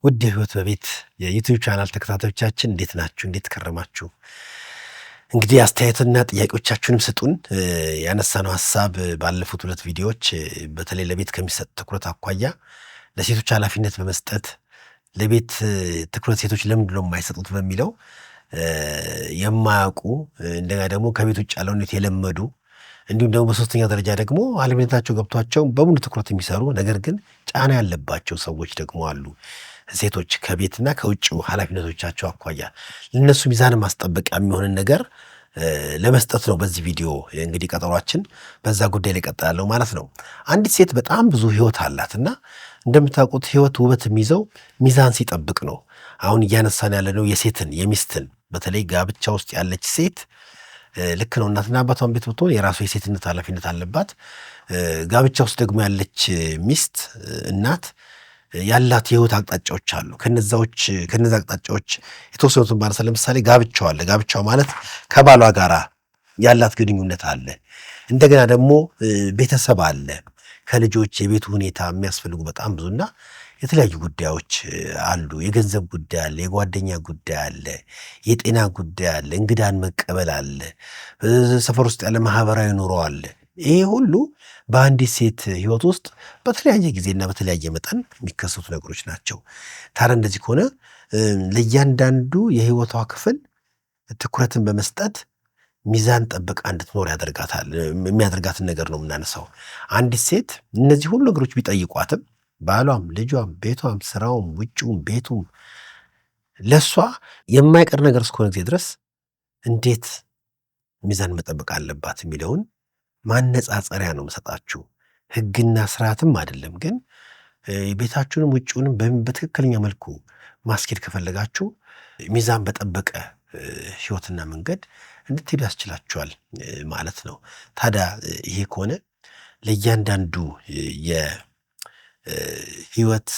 ውድ የህይወት በቤት የዩቲዩብ ቻናል ተከታታዮቻችን እንዴት ናችሁ? እንዴት ከረማችሁ? እንግዲህ አስተያየትና ጥያቄዎቻችሁንም ስጡን። ያነሳነው ሀሳብ ባለፉት ሁለት ቪዲዮዎች በተለይ ለቤት ከሚሰጥ ትኩረት አኳያ ለሴቶች ኃላፊነት በመስጠት ለቤት ትኩረት ሴቶች ለምንድን ነው የማይሰጡት በሚለው የማያውቁ እንደገና ደግሞ ከቤት ውጭ ያለውን የለመዱ እንዲሁም ደግሞ በሶስተኛ ደረጃ ደግሞ ኃላፊነታቸው ገብቷቸው በሙሉ ትኩረት የሚሰሩ ነገር ግን ጫና ያለባቸው ሰዎች ደግሞ አሉ። ሴቶች ከቤትና ከውጭው ኃላፊነቶቻቸው አኳያ ለነሱ ሚዛን ማስጠበቂያ የሚሆንን ነገር ለመስጠት ነው። በዚህ ቪዲዮ እንግዲህ ቀጠሯችን በዛ ጉዳይ ላይ ቀጥላለሁ ማለት ነው። አንዲት ሴት በጣም ብዙ ህይወት አላትና እንደምታውቁት ህይወት ውበት የሚይዘው ሚዛን ሲጠብቅ ነው። አሁን እያነሳን ያለነው የሴትን የሚስትን በተለይ ጋብቻ ውስጥ ያለች ሴት ልክ ነው። እናትና አባቷን ቤት ብትሆን የራሷ የሴትነት ኃላፊነት አለባት። ጋብቻ ውስጥ ደግሞ ያለች ሚስት እናት ያላት የህይወት አቅጣጫዎች አሉ። ከነዛ አቅጣጫዎች የተወሰኑትን ባነሳ ለምሳሌ ጋብቻው አለ። ጋብቻው ማለት ከባሏ ጋር ያላት ግንኙነት አለ። እንደገና ደግሞ ቤተሰብ አለ። ከልጆች የቤቱ ሁኔታ የሚያስፈልጉ በጣም ብዙና የተለያዩ ጉዳዮች አሉ። የገንዘብ ጉዳይ አለ፣ የጓደኛ ጉዳይ አለ፣ የጤና ጉዳይ አለ፣ እንግዳን መቀበል አለ፣ ሰፈር ውስጥ ያለ ማህበራዊ ኑሮ አለ። ይሄ ሁሉ በአንዲት ሴት ህይወት ውስጥ በተለያየ ጊዜና በተለያየ መጠን የሚከሰቱ ነገሮች ናቸው። ታዲያ እንደዚህ ከሆነ ለእያንዳንዱ የህይወቷ ክፍል ትኩረትን በመስጠት ሚዛን ጠብቃ እንድትኖር ያደርጋታል። የሚያደርጋትን ነገር ነው የምናነሳው። አንዲት ሴት እነዚህ ሁሉ ነገሮች ቢጠይቋትም ባሏም፣ ልጇም፣ ቤቷም፣ ስራውም፣ ውጭውም፣ ቤቱም ለእሷ የማይቀር ነገር እስከሆነ ጊዜ ድረስ እንዴት ሚዛን መጠበቅ አለባት የሚለውን ማነጻጸሪያ ነው የምሰጣችሁ። ህግና ስርዓትም አይደለም፣ ግን ቤታችሁንም ውጭውንም በትክክለኛ መልኩ ማስኬድ ከፈለጋችሁ ሚዛን በጠበቀ ህይወትና መንገድ እንድትሄዱ ያስችላችኋል ማለት ነው። ታዲያ ይሄ ከሆነ ለእያንዳንዱ የህይወት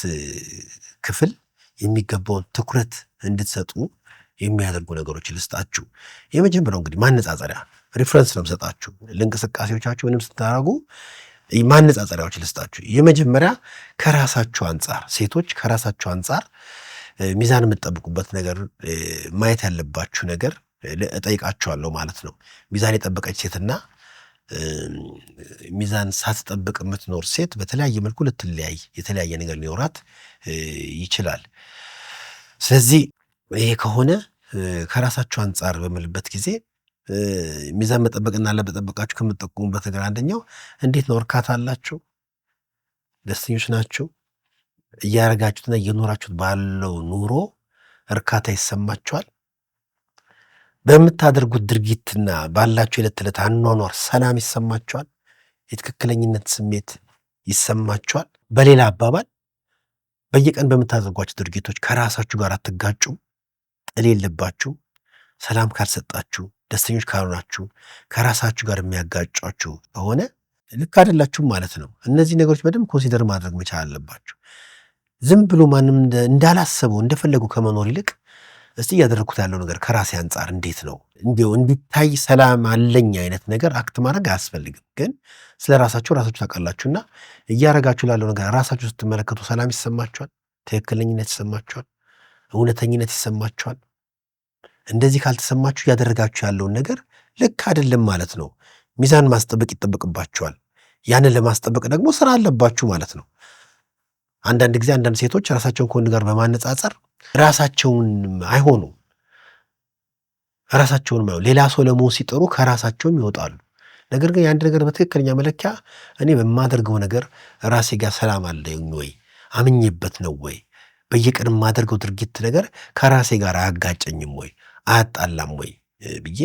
ክፍል የሚገባውን ትኩረት እንድትሰጡ የሚያደርጉ ነገሮች ልስጣችሁ። የመጀመሪያው እንግዲህ ማነጻጸሪያ ሪፍረንስ ነው የምሰጣችሁ። ለእንቅስቃሴዎቻችሁ ምንም ስታደርጉ ማነጻጸሪያዎች ልስጣችሁ። የመጀመሪያ ከራሳችሁ አንጻር፣ ሴቶች ከራሳችሁ አንጻር ሚዛን የምትጠብቁበት ነገር ማየት ያለባችሁ ነገር እጠይቃችኋለሁ ማለት ነው። ሚዛን የጠበቀች ሴትና ሚዛን ሳትጠብቅ የምትኖር ሴት በተለያየ መልኩ ልትለያይ፣ የተለያየ ነገር ሊኖራት ይችላል። ስለዚህ ይሄ ከሆነ ከራሳችሁ አንጻር በምልበት ጊዜ ሚዛን መጠበቅና አለመጠበቃችሁ ከምትጠቁሙበት ነገር አንደኛው እንዴት ነው? እርካታ አላችሁ? ደስተኞች ናችሁ? እያረጋችሁትና እየኖራችሁት ባለው ኑሮ እርካታ ይሰማችኋል? በምታደርጉት ድርጊትና ባላችሁ የዕለት ተዕለት አኗኗር ሰላም ይሰማችኋል? የትክክለኝነት ስሜት ይሰማችኋል? በሌላ አባባል በየቀን በምታደርጓቸው ድርጊቶች ከራሳችሁ ጋር አትጋጩም? ጥል የለባችሁ? ሰላም ካልሰጣችሁ፣ ደስተኞች ካልሆናችሁ፣ ከራሳችሁ ጋር የሚያጋጯችሁ ከሆነ ልክ አይደላችሁም ማለት ነው። እነዚህ ነገሮች በደንብ ኮንሲደር ማድረግ መቻል አለባችሁ። ዝም ብሎ ማንም እንዳላሰበው እንደፈለጉ ከመኖር ይልቅ እስቲ እያደረግኩት ያለው ነገር ከራሴ አንጻር እንዴት ነው እንዲሁ እንዲታይ ሰላም አለኝ አይነት ነገር አክት ማድረግ አያስፈልግም። ግን ስለ ራሳችሁ ታውቃላችሁና እያረጋችሁ ላለው ነገር ራሳችሁ ስትመለከቱ ሰላም ይሰማችኋል? ትክክለኝነት ይሰማችኋል? እውነተኝነት ይሰማችኋል? እንደዚህ ካልተሰማችሁ እያደረጋችሁ ያለውን ነገር ልክ አይደለም ማለት ነው። ሚዛን ማስጠበቅ ይጠበቅባችኋል። ያንን ለማስጠበቅ ደግሞ ስራ አለባችሁ ማለት ነው። አንዳንድ ጊዜ አንዳንድ ሴቶች ራሳቸውን ከወንድ ጋር በማነጻጸር ራሳቸውን አይሆኑም። ሌላ ሰው ለመሆን ሲጠሩ ከራሳቸውም ይወጣሉ። ነገር ግን የአንድ ነገር በትክክለኛ መለኪያ እኔ በማደርገው ነገር ራሴ ጋር ሰላም አለኝ ወይ? አምኜበት ነው ወይ? በየቀን የማደርገው ድርጊት ነገር ከራሴ ጋር አያጋጨኝም ወይ? አያጣላም ወይ ብዬ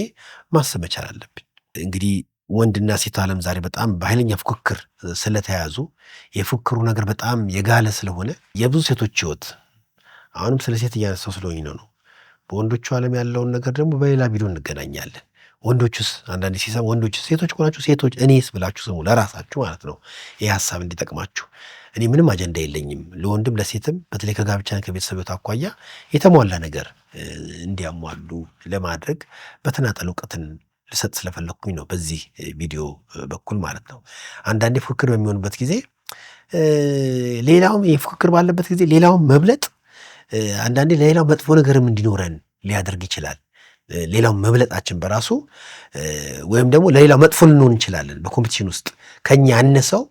ማሰብ መቻል አለብኝ። እንግዲህ ወንድና ሴት ዓለም ዛሬ በጣም በኃይለኛ ፉክክር ስለተያዙ የፉክክሩ ነገር በጣም የጋለ ስለሆነ የብዙ ሴቶች ህይወት አሁንም ስለ ሴት እያነሳው ስለሆኝ ነው። በወንዶቹ ዓለም ያለውን ነገር ደግሞ በሌላ ቪዲዮ እንገናኛለን። ወንዶቹስ አንዳንዴ ሲሰሙ ወንዶቹስ ሴቶች ሆናችሁ ሴቶች እኔስ ብላችሁ ስሙ፣ ለራሳችሁ ማለት ነው። ይህ ሀሳብ እንዲጠቅማችሁ። እኔ ምንም አጀንዳ የለኝም። ለወንድም ለሴትም በተለይ ከጋብቻን ከቤተሰብ አኳያ የተሟላ ነገር እንዲያሟሉ ለማድረግ በተናጠል እውቀትን ልሰጥ ስለፈለኩኝ ነው በዚህ ቪዲዮ በኩል ማለት ነው። አንዳንዴ ፉክክር በሚሆንበት ጊዜ ሌላውም የፉክክር ባለበት ጊዜ ሌላውም መብለጥ አንዳንዴ ለሌላው መጥፎ ነገርም እንዲኖረን ሊያደርግ ይችላል። ሌላው መብለጣችን በራሱ ወይም ደግሞ ለሌላው መጥፎ ልንሆን እንችላለን። በኮምፒቲሽን ውስጥ ከኛ ያነሰው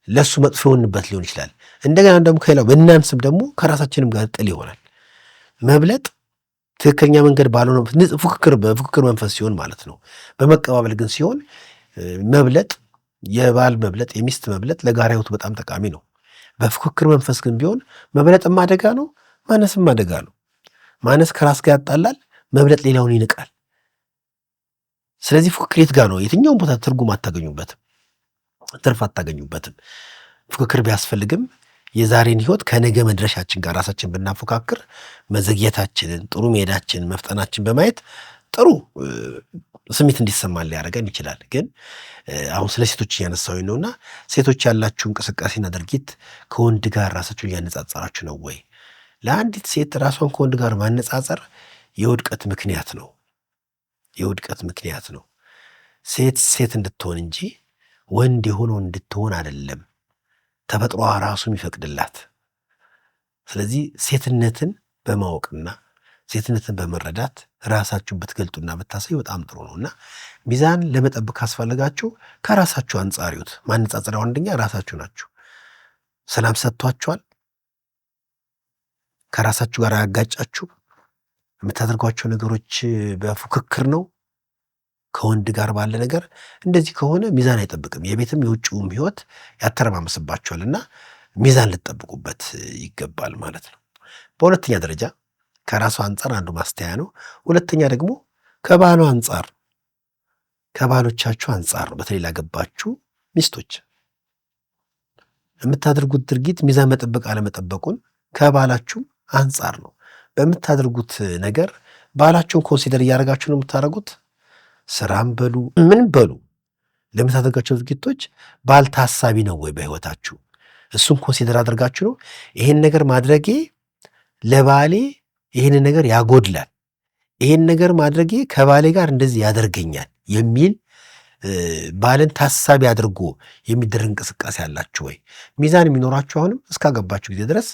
ለሱ መጥፎ የሆንበት ሊሆን ይችላል። እንደገና ደግሞ ከሌላው ብናንስም ደግሞ ከራሳችንም ጋር ጥል ይሆናል። መብለጥ ትክክለኛ መንገድ ባልሆነ በፉክክር መንፈስ ሲሆን ማለት ነው። በመቀባበል ግን ሲሆን መብለጥ፣ የባል መብለጥ፣ የሚስት መብለጥ ለጋራ ሕይወት በጣም ጠቃሚ ነው። በፉክክር መንፈስ ግን ቢሆን መብለጥም አደጋ ነው፣ ማነስም አደጋ ነው። ማነስ ከራስ ጋር ያጣላል፣ መብለጥ ሌላውን ይንቃል። ስለዚህ ፉክክር የት ጋር ነው? የትኛውም ቦታ ትርጉም አታገኙበትም፣ ትርፍ አታገኙበትም። ፉክክር ቢያስፈልግም የዛሬን ሕይወት ከነገ መድረሻችን ጋር ራሳችን ብናፎካክር መዘግየታችንን፣ ጥሩ መሄዳችንን፣ መፍጠናችን በማየት ጥሩ ስሜት እንዲሰማን ሊያደርገን ይችላል። ግን አሁን ስለ ሴቶች እያነሳሁኝ ነውና ሴቶች ያላችሁ እንቅስቃሴና ድርጊት ከወንድ ጋር ራሳችሁን እያነጻጸራችሁ ነው ወይ? ለአንዲት ሴት ራሷን ከወንድ ጋር ማነጻጸር የውድቀት ምክንያት ነው። የውድቀት ምክንያት ነው። ሴት እንድትሆን እንጂ ወንድ የሆነው እንድትሆን አይደለም ተፈጥሮዋ ራሱ የሚፈቅድላት። ስለዚህ ሴትነትን በማወቅና ሴትነትን በመረዳት ራሳችሁን ብትገልጡና ብታሳዩ በጣም ጥሩ ነው እና ሚዛን ለመጠበቅ ካስፈለጋችሁ ከራሳችሁ አንጻር ይዩት። ማነጻጸሪያው አንደኛ ራሳችሁ ናችሁ። ሰላም ሰጥቷችኋል? ከራሳችሁ ጋር ያጋጫችሁ? የምታደርጓቸው ነገሮች በፉክክር ነው ከወንድ ጋር ባለ ነገር? እንደዚህ ከሆነ ሚዛን አይጠብቅም። የቤትም የውጭውም ሕይወት ያተረማመስባችኋል እና ሚዛን ልትጠብቁበት ይገባል ማለት ነው። በሁለተኛ ደረጃ ከራሱ አንጻር አንዱ ማስተያ ነው። ሁለተኛ ደግሞ ከባሏ አንጻር፣ ከባሎቻችሁ አንጻር በተለይ ላገባችሁ ሚስቶች የምታደርጉት ድርጊት ሚዛን መጠበቅ አለመጠበቁን ከባላችሁ አንጻር ነው። በምታደርጉት ነገር ባላችሁን ኮንሲደር እያደረጋችሁ ነው የምታደርጉት። ስራም በሉ ምን በሉ ለምታደርጋቸው ድርጊቶች ባል ታሳቢ ነው ወይ በህይወታችሁ? እሱን ኮንሲደር አድርጋችሁ ነው ይሄን ነገር ማድረጌ ለባሌ ይሄንን ነገር ያጎድላል፣ ይሄን ነገር ማድረጌ ከባሌ ጋር እንደዚህ ያደርገኛል የሚል ባልን ታሳቢ አድርጎ የሚደረግ እንቅስቃሴ አላችሁ ወይ? ሚዛን የሚኖራችሁ አሁንም እስካገባችሁ ጊዜ ድረስ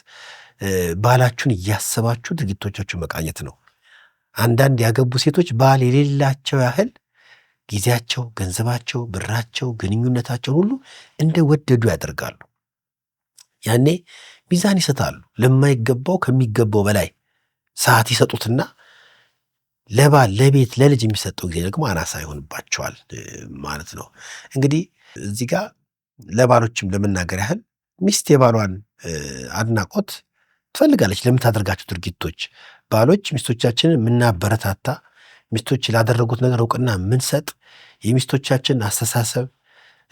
ባላችሁን እያሰባችሁ ድርጊቶቻችሁ መቃኘት ነው። አንዳንድ ያገቡ ሴቶች ባል የሌላቸው ያህል ጊዜያቸው፣ ገንዘባቸው፣ ብራቸው፣ ግንኙነታቸውን ሁሉ እንደወደዱ ያደርጋሉ። ያኔ ሚዛን ይሰጣሉ። ለማይገባው ከሚገባው በላይ ሰዓት ይሰጡትና ለባል ለቤት ለልጅ የሚሰጠው ጊዜ ደግሞ አናሳ ይሆንባቸዋል ማለት ነው። እንግዲህ እዚህ ጋር ለባሎችም ለመናገር ያህል ሚስት የባሏን አድናቆት ትፈልጋለች ለምታደርጋቸው ድርጊቶች። ባሎች ሚስቶቻችንን የምናበረታታ፣ ሚስቶች ላደረጉት ነገር እውቅና የምንሰጥ፣ የሚስቶቻችን አስተሳሰብ፣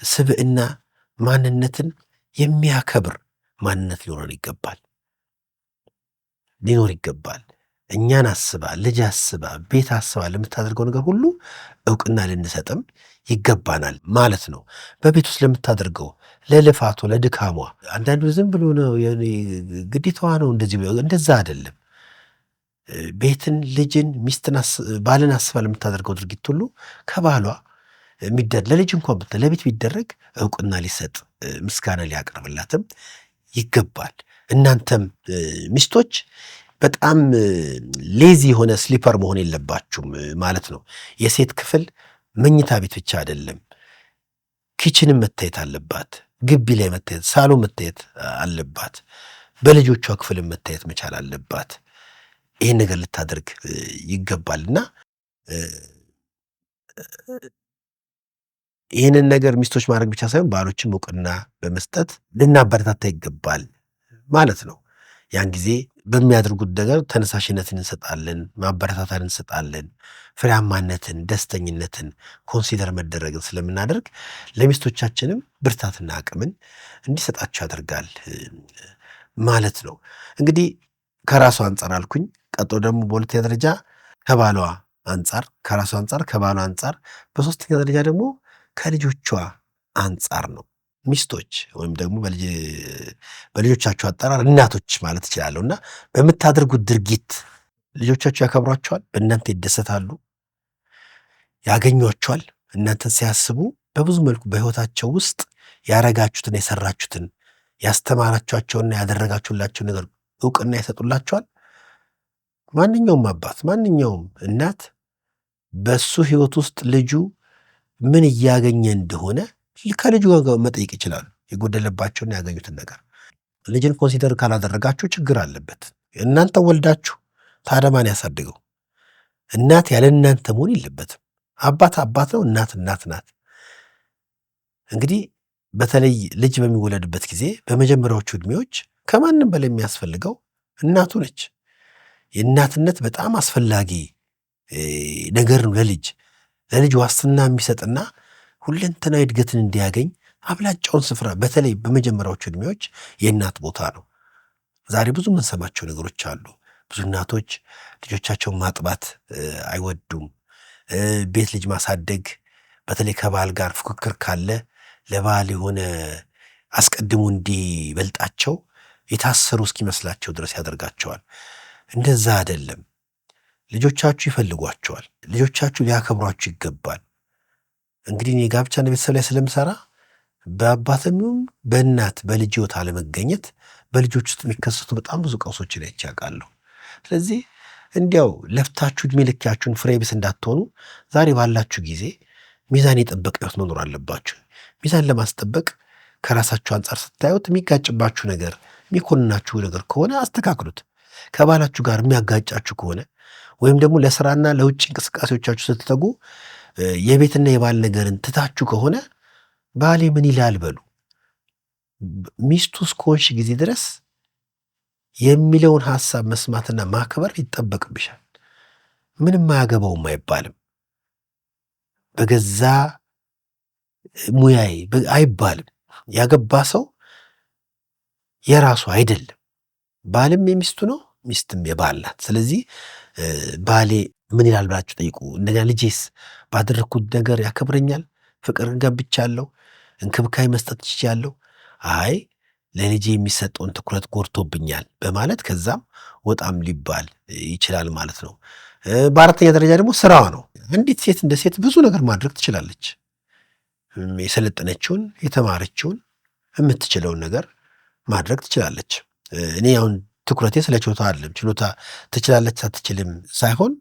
ስብዕና፣ ማንነትን የሚያከብር ማንነት ሊኖረን ሊኖር ይገባል። እኛን አስባ፣ ልጅ አስባ፣ ቤት አስባ ለምታደርገው ነገር ሁሉ እውቅና ልንሰጥም ይገባናል ማለት ነው። በቤት ውስጥ ለምታደርገው ለልፋቷ፣ ለድካሟ አንዳንዱ ዝም ብሎ ነው ግዴታዋ ነው እንደዛ አይደለም። ቤትን፣ ልጅን፣ ሚስትን፣ ባልን አስባ ለምታደርገው ድርጊት ሁሉ ከባሏ ለልጅ እንኳን ለቤት ቢደረግ እውቅና ሊሰጥ ምስጋና ሊያቀርብላትም ይገባል። እናንተም ሚስቶች በጣም ሌዚ የሆነ ስሊፐር መሆን የለባችሁም ማለት ነው። የሴት ክፍል መኝታ ቤት ብቻ አይደለም፣ ኪችንም መታየት አለባት፣ ግቢ ላይ መታየት፣ ሳሎን መታየት አለባት፣ በልጆቿ ክፍልም መታየት መቻል አለባት። ይህን ነገር ልታደርግ ይገባልና ይህንን ነገር ሚስቶች ማድረግ ብቻ ሳይሆን ባሎችም እውቅና በመስጠት ልናበረታታ ይገባል ማለት ነው። ያን ጊዜ በሚያደርጉት ነገር ተነሳሽነትን እንሰጣለን፣ ማበረታታን እንሰጣለን። ፍሬያማነትን፣ ደስተኝነትን ኮንሲደር መደረግን ስለምናደርግ ለሚስቶቻችንም ብርታትና አቅምን እንዲሰጣቸው ያደርጋል ማለት ነው። እንግዲህ ከራሷ አንጻር አልኩኝ። ቀጥሎ ደግሞ በሁለተኛ ደረጃ ከባሏ አንጻር፣ ከራሷ አንጻር፣ ከባሏ አንጻር፣ በሶስተኛ ደረጃ ደግሞ ከልጆቿ አንጻር ነው። ሚስቶች ወይም ደግሞ በልጆቻቸው አጠራር እናቶች ማለት እችላለሁ እና በምታደርጉት ድርጊት ልጆቻቸው ያከብሯቸዋል፣ በእናንተ ይደሰታሉ፣ ያገኟቸዋል። እናንተን ሲያስቡ በብዙ መልኩ በሕይወታቸው ውስጥ ያረጋችሁትን፣ የሰራችሁትን፣ ያስተማራችኋቸውና ያደረጋችሁላቸው ነገር እውቅና ይሰጡላቸዋል ማንኛውም አባት ማንኛውም እናት በሱ ህይወት ውስጥ ልጁ ምን እያገኘ እንደሆነ ከልጁ ጋር መጠየቅ ይችላሉ። የጎደለባቸውና ያገኙትን ነገር። ልጅን ኮንሲደር ካላደረጋችሁ ችግር አለበት። እናንተ ወልዳችሁ ታዲያ ማን ያሳድገው? እናት ያለ እናንተ መሆን የለበትም። አባት አባት ነው፣ እናት እናት ናት። እንግዲህ በተለይ ልጅ በሚወለድበት ጊዜ በመጀመሪያዎቹ ዕድሜዎች ከማንም በላይ የሚያስፈልገው እናቱ ነች። የእናትነት በጣም አስፈላጊ ነገር ነው። ለልጅ ዋስትና የሚሰጥና ሁለንተናዊ እድገትን እንዲያገኝ አብላጫውን ስፍራ በተለይ በመጀመሪያዎቹ ዕድሜዎች የእናት ቦታ ነው። ዛሬ ብዙ የምንሰማቸው ነገሮች አሉ። ብዙ እናቶች ልጆቻቸውን ማጥባት አይወዱም። ቤት ልጅ ማሳደግ በተለይ ከባል ጋር ፉክክር ካለ ለባል የሆነ አስቀድሞ እንዲበልጣቸው የታሰሩ እስኪመስላቸው ድረስ ያደርጋቸዋል። እንደዛ አይደለም። ልጆቻችሁ ይፈልጓቸዋል። ልጆቻችሁ ሊያከብሯችሁ ይገባል። እንግዲህ እኔ ጋብቻና ቤተሰብ ላይ ስለምሰራ በአባትም በእናት በልጅ ሕይወት አለመገኘት በልጆች ውስጥ የሚከሰቱ በጣም ብዙ ቀውሶችን አይቼ አውቃለሁ። ስለዚህ እንዲያው ለፍታችሁ ዕድሜ ልካችሁን ፍሬ ቢስ እንዳትሆኑ ዛሬ ባላችሁ ጊዜ ሚዛን የጠበቀ ሕይወት መኖር አለባችሁ። ሚዛን ለማስጠበቅ ከራሳችሁ አንጻር ስታዩት የሚጋጭባችሁ ነገር፣ የሚኮንናችሁ ነገር ከሆነ አስተካክሉት። ከባላችሁ ጋር የሚያጋጫችሁ ከሆነ ወይም ደግሞ ለስራና ለውጭ እንቅስቃሴዎቻችሁ ስትተጉ የቤትና የባል ነገርን ትታችሁ ከሆነ ባሌ ምን ይላል በሉ። ሚስቱ እስከሆንሽ ጊዜ ድረስ የሚለውን ሐሳብ መስማትና ማክበር ይጠበቅብሻል። ምንም አያገባውም አይባልም። በገዛ ሙያዬ አይባልም። ያገባ ሰው የራሱ አይደለም። ባልም የሚስቱ ነው፣ ሚስትም የባል ናት። ስለዚህ ባሌ ምን ይላል ብላችሁ ጠይቁ። እንደገና ልጄስ ባደረግኩት ነገር ያከብረኛል? ፍቅርን ገብቻለሁ? እንክብካቤ መስጠት ችያለሁ? አይ ለልጄ የሚሰጠውን ትኩረት ጎድቶብኛል በማለት ከዛም ወጣም ሊባል ይችላል ማለት ነው። በአራተኛ ደረጃ ደግሞ ስራዋ ነው። አንዲት ሴት እንደ ሴት ብዙ ነገር ማድረግ ትችላለች። የሰለጠነችውን የተማረችውን የምትችለውን ነገር ማድረግ ትችላለች። እኔ አሁን ትኩረቴ ስለ ችሎታ አይደለም። ችሎታ ትችላለች አትችልም ሳይሆን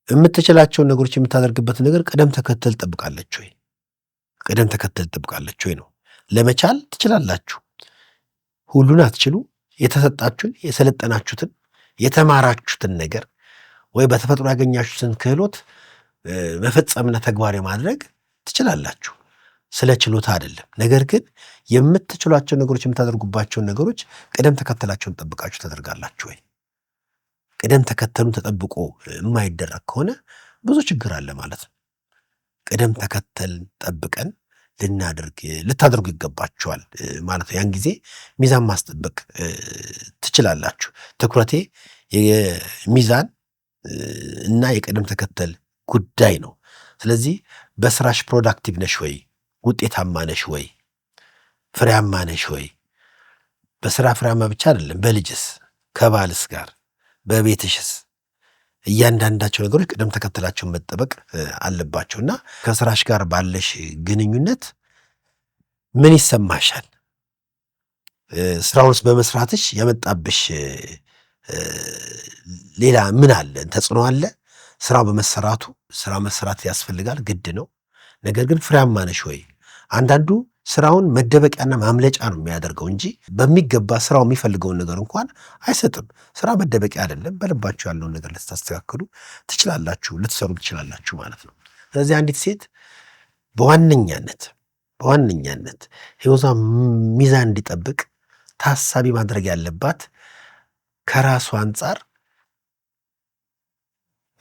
የምትችላቸውን ነገሮች የምታደርግበትን ነገር ቅደም ተከተል ጠብቃለች ወይ? ቅደም ተከተል ጠብቃለች ወይ ነው። ለመቻል ትችላላችሁ፣ ሁሉን አትችሉ። የተሰጣችሁን የሰለጠናችሁትን የተማራችሁትን ነገር ወይ በተፈጥሮ ያገኛችሁትን ክህሎት መፈጸምና ተግባራዊ ማድረግ ትችላላችሁ። ስለ ችሎታ አይደለም። ነገር ግን የምትችሏቸውን ነገሮች የምታደርጉባቸውን ነገሮች ቅደም ተከተላቸውን ጠብቃችሁ ታደርጋላችሁ ወይ? ቅደም ተከተሉን ተጠብቆ የማይደረግ ከሆነ ብዙ ችግር አለ ማለት ነው። ቅደም ተከተል ጠብቀን ልታደርጉ ይገባችኋል ማለት ነው። ያን ጊዜ ሚዛን ማስጠበቅ ትችላላችሁ። ትኩረቴ የሚዛን እና የቅደም ተከተል ጉዳይ ነው። ስለዚህ በስራሽ ፕሮዳክቲቭ ነሽ ወይ? ውጤታማ ነሽ ወይ? ፍሬያማ ነሽ ወይ? በስራ ፍሬያማ ብቻ አይደለም፣ በልጅስ፣ ከባልስ ጋር፣ በቤትሽስ እያንዳንዳቸው ነገሮች ቅደም ተከተላቸውን መጠበቅ አለባቸው እና ከስራሽ ጋር ባለሽ ግንኙነት ምን ይሰማሻል? ስራውንስ በመስራትሽ ያመጣብሽ ሌላ ምን አለ? ተጽዕኖ አለ? ስራው በመሰራቱ ስራ መሰራት ያስፈልጋል፣ ግድ ነው። ነገር ግን ፍሬያማ ነሽ ወይ? አንዳንዱ ስራውን መደበቂያና ማምለጫ ነው የሚያደርገው እንጂ በሚገባ ስራው የሚፈልገውን ነገር እንኳን አይሰጥም። ስራ መደበቂያ አይደለም። በልባችሁ ያለውን ነገር ልታስተካክሉ ትችላላችሁ፣ ልትሰሩ ትችላላችሁ ማለት ነው። ስለዚህ አንዲት ሴት በዋነኛነት ህይወቷ ሚዛን እንዲጠብቅ ታሳቢ ማድረግ ያለባት ከራሱ አንጻር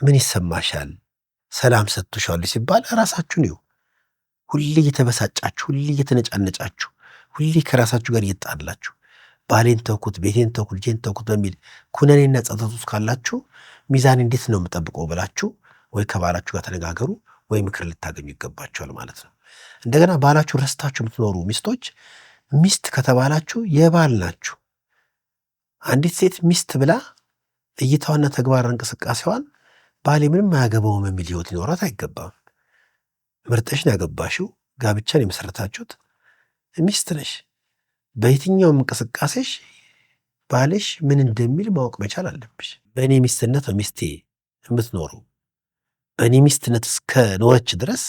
ምን ይሰማሻል? ሰላም ሰጥቶሻል ሲባል ራሳችሁን ይሁ ሁሌ እየተበሳጫችሁ፣ ሁሌ እየተነጫነጫችሁ፣ ሁሌ ከራሳችሁ ጋር እየጣላችሁ ባሌን ተውኩት፣ ቤቴን ተውኩት፣ ልጄን ተውኩት በሚል ኩነኔና ጸጸት ውስጥ ካላችሁ ሚዛን እንዴት ነው የምጠብቀው ብላችሁ ወይ ከባላችሁ ጋር ተነጋገሩ ወይ ምክር ልታገኙ ይገባችኋል ማለት ነው። እንደገና ባላችሁ ረስታችሁ የምትኖሩ ሚስቶች ሚስት ከተባላችሁ የባል ናችሁ። አንዲት ሴት ሚስት ብላ እይታዋና ተግባር እንቅስቃሴዋን ባሌ ምንም አያገባውም የሚል ህይወት ሊኖራት አይገባም። ምርጥሽን ያገባሽው ጋብቻን የመሰረታችሁት ሚስት ነሽ። በየትኛውም እንቅስቃሴሽ ባልሽ ምን እንደሚል ማወቅ መቻል አለብሽ። በእኔ ሚስትነት ነው ሚስቴ የምትኖረው። በእኔ ሚስትነት እስከ ኖረች ድረስ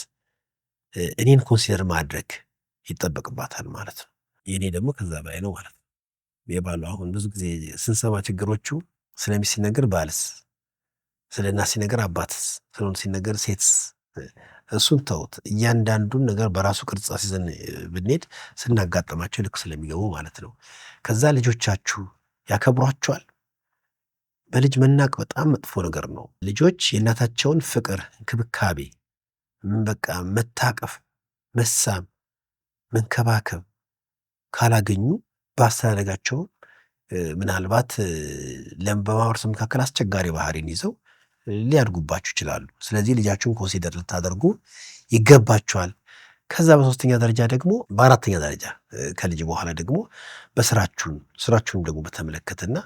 እኔን ኮንሲደር ማድረግ ይጠበቅባታል ማለት ነው። የእኔ ደግሞ ከዛ በላይ ነው ማለት ነው። የባሉ አሁን ብዙ ጊዜ ስንሰማ ችግሮቹ ስለ ሚስት ሲነገር ባልስ፣ ስለ እናት ሲነገር አባትስ፣ ስለ ወንድ ሲነገር ሴትስ። እሱን ተውት። እያንዳንዱን ነገር በራሱ ቅርጽ አስይዘን ብንሄድ ስናጋጠማቸው ልክ ስለሚገቡ ማለት ነው። ከዛ ልጆቻችሁ ያከብሯቸዋል። በልጅ መናቅ በጣም መጥፎ ነገር ነው። ልጆች የእናታቸውን ፍቅር፣ እንክብካቤ፣ በቃ መታቀፍ፣ መሳም፣ መንከባከብ ካላገኙ በአስተዳደጋቸው ምናልባት በማህበረሰብ መካከል አስቸጋሪ ባህሪን ይዘው ሊያድጉባችሁ ይችላሉ። ስለዚህ ልጃችሁን ኮንሲደር ልታደርጉ ይገባችኋል። ከዛ በሶስተኛ ደረጃ ደግሞ በአራተኛ ደረጃ ከልጅ በኋላ ደግሞ ስራችሁን ደግሞ በተመለከተና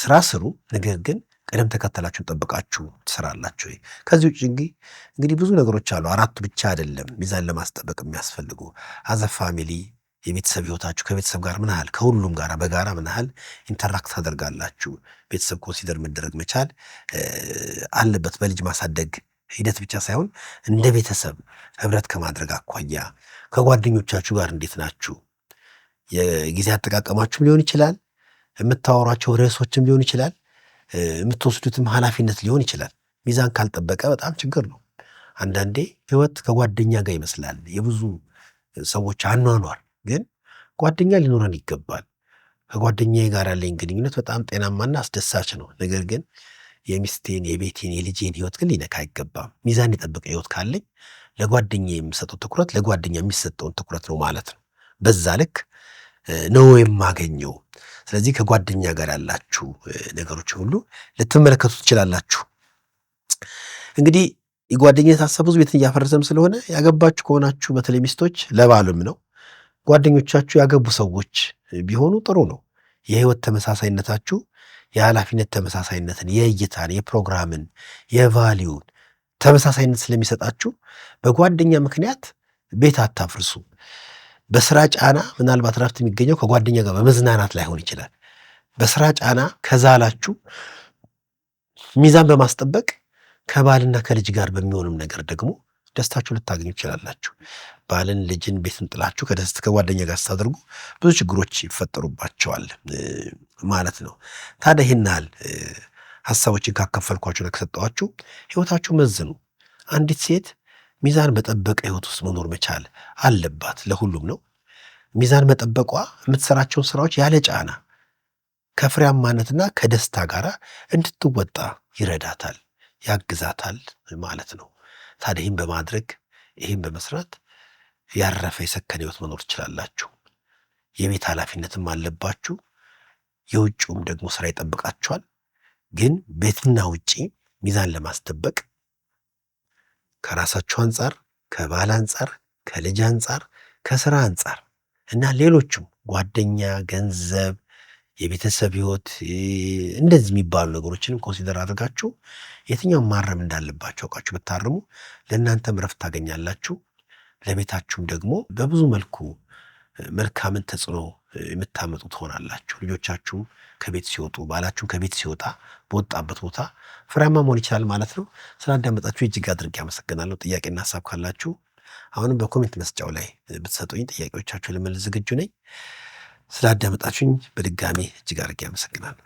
ስራ ስሩ። ነገር ግን ቅደም ተከተላችሁን ጠብቃችሁ ትሰራላችሁ። ከዚህ ውጭ እንግዲህ ብዙ ነገሮች አሉ። አራቱ ብቻ አይደለም ሚዛን ለማስጠበቅ የሚያስፈልጉ አዘ ፋሚሊ የቤተሰብ ህይወታችሁ ከቤተሰብ ጋር ምን ያህል ከሁሉም ጋር በጋራ ምን ያህል ኢንተራክት ታደርጋላችሁ። ቤተሰብ ኮንሲደር መደረግ መቻል አለበት። በልጅ ማሳደግ ሂደት ብቻ ሳይሆን እንደ ቤተሰብ ህብረት ከማድረግ አኳያ ከጓደኞቻችሁ ጋር እንዴት ናችሁ? የጊዜ አጠቃቀማችሁም ሊሆን ይችላል፣ የምታወሯቸው ርዕሶችም ሊሆን ይችላል፣ የምትወስዱትም ኃላፊነት ሊሆን ይችላል። ሚዛን ካልጠበቀ በጣም ችግር ነው። አንዳንዴ ህይወት ከጓደኛ ጋር ይመስላል የብዙ ሰዎች አኗኗር። ግን ጓደኛ ሊኖረን ይገባል። ከጓደኛዬ ጋር ያለኝ ግንኙነት በጣም ጤናማና አስደሳች ነው። ነገር ግን የሚስቴን፣ የቤቴን፣ የልጄን ህይወት ግን ሊነካ አይገባም። ሚዛን የጠበቀ ህይወት ካለኝ ለጓደኛ የሚሰጠው ትኩረት ለጓደኛ የሚሰጠውን ትኩረት ነው ማለት ነው። በዛ ልክ ነው የማገኘው። ስለዚህ ከጓደኛ ጋር ያላችሁ ነገሮች ሁሉ ልትመለከቱ ትችላላችሁ። እንግዲህ የጓደኝነት ሀሳብ ብዙ ቤትን እያፈረሰም ስለሆነ ያገባችሁ ከሆናችሁ በተለይ ሚስቶች ለባልም ነው ጓደኞቻችሁ ያገቡ ሰዎች ቢሆኑ ጥሩ ነው። የህይወት ተመሳሳይነታችሁ የኃላፊነት ተመሳሳይነትን፣ የእይታን፣ የፕሮግራምን፣ የቫሊዩን ተመሳሳይነት ስለሚሰጣችሁ በጓደኛ ምክንያት ቤት አታፍርሱ። በስራ ጫና ምናልባት ረፍት የሚገኘው ከጓደኛ ጋር በመዝናናት ላይሆን ይችላል። በስራ ጫና ከዛላችሁ ሚዛን በማስጠበቅ ከባልና ከልጅ ጋር በሚሆንም ነገር ደግሞ ደስታችሁ ልታገኙ ትችላላችሁ። ባልን፣ ልጅን፣ ቤትን ጥላችሁ ከጓደኛ ጋር ስታደርጉ ብዙ ችግሮች ይፈጠሩባቸዋል ማለት ነው። ታዲያ ይህን ያህል ሀሳቦችን ካካፈልኳችሁና ከሰጠኋችሁ ህይወታችሁ መዝኑ። አንዲት ሴት ሚዛን በጠበቀ ህይወት ውስጥ መኖር መቻል አለባት። ለሁሉም ነው። ሚዛን መጠበቋ የምትሰራቸውን ስራዎች ያለ ጫና ከፍሬያማነትና ከደስታ ጋር እንድትወጣ ይረዳታል፣ ያግዛታል ማለት ነው። ታዲያ ይህን በማድረግ ይህን በመስራት ያረፈ የሰከነ ህይወት መኖር ትችላላችሁ። የቤት ኃላፊነትም አለባችሁ። የውጭውም ደግሞ ስራ ይጠብቃችኋል። ግን ቤትና ውጪ ሚዛን ለማስጠበቅ ከራሳችሁ አንጻር፣ ከባል አንጻር፣ ከልጅ አንጻር፣ ከስራ አንጻር እና ሌሎችም ጓደኛ፣ ገንዘብ፣ የቤተሰብ ህይወት እንደዚህ የሚባሉ ነገሮችንም ኮንሲደር አድርጋችሁ የትኛውን ማረም እንዳለባችሁ አውቃችሁ ብታርሙ ለእናንተም ረፍት ታገኛላችሁ። ለቤታችሁም ደግሞ በብዙ መልኩ መልካምን ተጽዕኖ የምታመጡ ትሆናላችሁ። ልጆቻችሁም ከቤት ሲወጡ፣ ባላችሁም ከቤት ሲወጣ በወጣበት ቦታ ፍሬያማ መሆን ይችላል ማለት ነው። ስላዳመጣችሁ እጅግ አድርጌ አመሰግናለሁ። ጥያቄና ሀሳብ ካላችሁ አሁንም በኮሜንት መስጫው ላይ ብትሰጡኝ ጥያቄዎቻችሁ ልመልስ ዝግጁ ነኝ። ስላዳመጣችሁኝ በድጋሚ እጅግ አድርጌ አመሰግናለሁ።